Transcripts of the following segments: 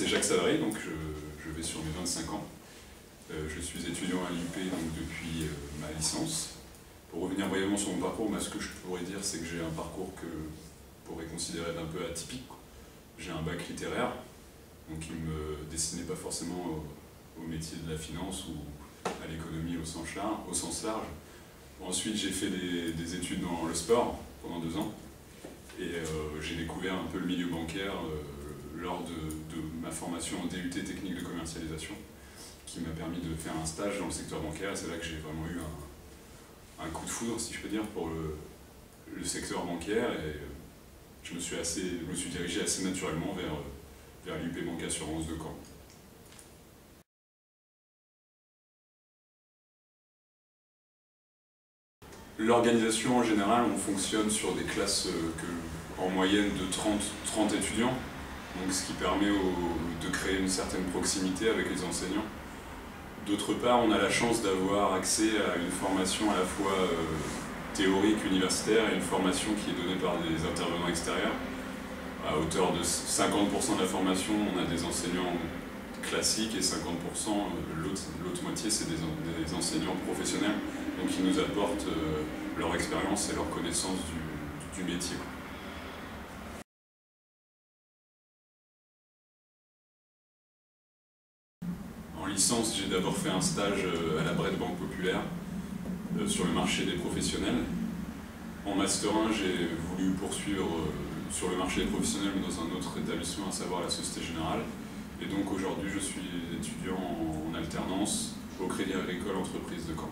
c'est Jacques Savary, donc je vais sur mes 25 ans. Je suis étudiant à l'IUP depuis ma licence. Pour revenir brièvement sur mon parcours, ce que je pourrais dire, c'est que j'ai un parcours que je pourrais considérer d'un peu atypique. J'ai un bac littéraire, donc qui ne me destinait pas forcément au métier de la finance ou à l'économie au sens large. Ensuite, j'ai fait des études dans le sport pendant 2 ans. Et j'ai découvert un peu le milieu bancaire lors de ma formation en DUT technique de commercialisation, qui m'a permis de faire un stage dans le secteur bancaire. Et c'est là que j'ai vraiment eu un coup de foudre, si je peux dire, pour le secteur bancaire. Et je me suis dirigé assez naturellement vers l'IUP Banque Assurance de Caen. L'organisation en général, on fonctionne sur des classes en moyenne de 30 étudiants, donc ce qui permet de créer une certaine proximité avec les enseignants. D'autre part, on a la chance d'avoir accès à une formation à la fois théorique, universitaire, et une formation qui est donnée par des intervenants extérieurs. À hauteur de 50% de la formation, on a des enseignants classiques et 50%, l'autre moitié, c'est des enseignants professionnels, donc qui nous apportent leur expérience et leur connaissance du métier. En licence, j'ai d'abord fait un stage à la Bred Banque Populaire sur le marché des professionnels. En Master 1, j'ai voulu poursuivre sur le marché des professionnels, mais dans un autre établissement, à savoir la Société Générale. Et donc aujourd'hui, je suis étudiant en alternance au Crédit Agricole Entreprise de Caen.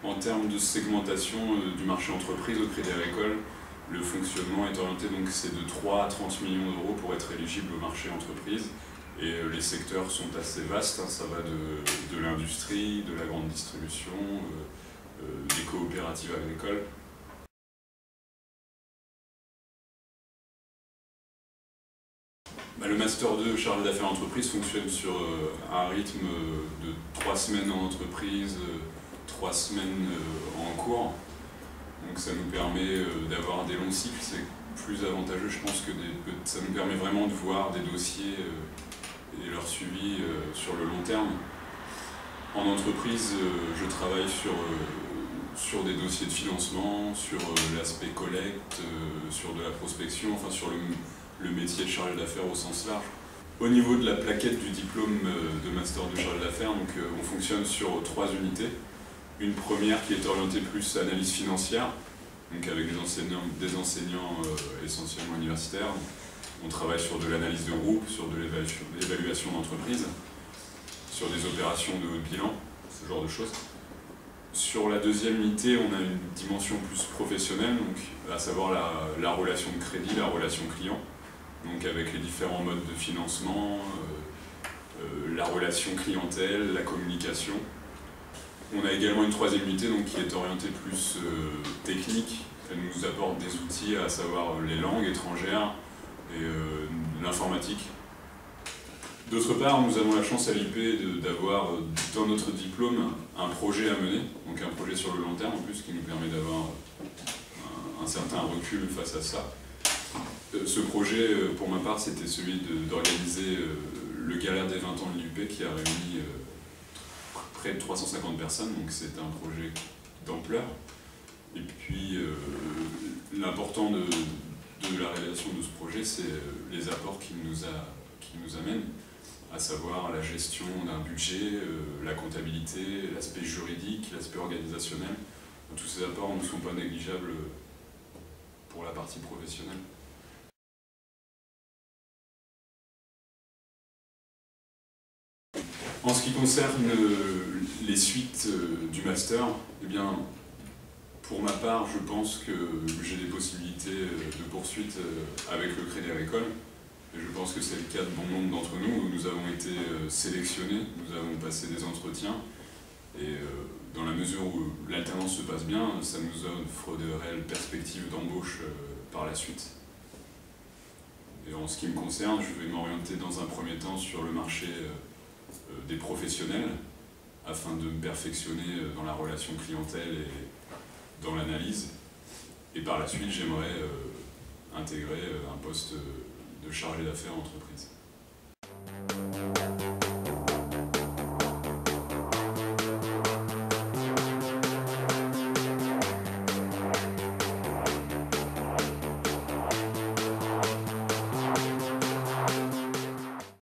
En termes de segmentation du marché entreprise au Crédit Agricole, le fonctionnement est orienté, donc c'est de 3 à 30 millions d'euros pour être éligible au marché entreprise. Et les secteurs sont assez vastes, ça va de l'industrie, de la grande distribution, des coopératives agricoles. Le Master 2 chargé d'affaires entreprise fonctionne sur un rythme de 3 semaines en entreprise, 3 semaines en cours. Donc ça nous permet d'avoir des longs cycles, c'est plus avantageux, je pense, ça nous permet vraiment de voir des dossiers et leur suivi sur le long terme. En entreprise, je travaille sur des dossiers de financement, sur l'aspect collecte, sur de la prospection, enfin sur le métier de chargé d'affaires au sens large. Au niveau de la plaquette du diplôme de Master 2 chargé d'affaires, on fonctionne sur 3 unités. Une première qui est orientée plus analyse financière, donc avec des enseignants essentiellement universitaires. On travaille sur de l'analyse de groupe, sur de l'évaluation d'entreprise, sur des opérations de haut bilan, ce genre de choses. Sur la deuxième unité, on a une dimension plus professionnelle, donc, à savoir la relation de crédit, la relation client, donc avec les différents modes de financement, la relation clientèle, la communication. On a également une troisième unité qui est orientée plus technique. Elle nous apporte des outils, à savoir les langues étrangères et l'informatique. D'autre part, nous avons la chance à l'IUP d'avoir dans notre diplôme un projet à mener, donc un projet sur le long terme en plus, qui nous permet d'avoir un certain recul face à ça. Ce projet, pour ma part, c'était celui d'organiser le Gala des 20 ans de l'IUP qui a réuni près de 350 personnes, donc c'est un projet d'ampleur. Et puis l'important de la réalisation de ce projet, c'est les apports qu'il nous amène, à savoir la gestion d'un budget, la comptabilité, l'aspect juridique, l'aspect organisationnel. Tous ces apports ne sont pas négligeables pour la partie professionnelle. En ce qui concerne les suites du master, eh bien, pour ma part, je pense que j'ai des possibilités de poursuite avec le Crédit Agricole. Et je pense que c'est le cas de bon nombre d'entre nous. Nous avons été sélectionnés, nous avons passé des entretiens. Et dans la mesure où l'alternance se passe bien, ça nous offre de réelles perspectives d'embauche par la suite. Et en ce qui me concerne, je vais m'orienter dans un premier temps sur le marché des professionnels, afin de me perfectionner dans la relation clientèle et dans l'analyse. Et par la suite, j'aimerais intégrer un poste de chargé d'affaires entreprise.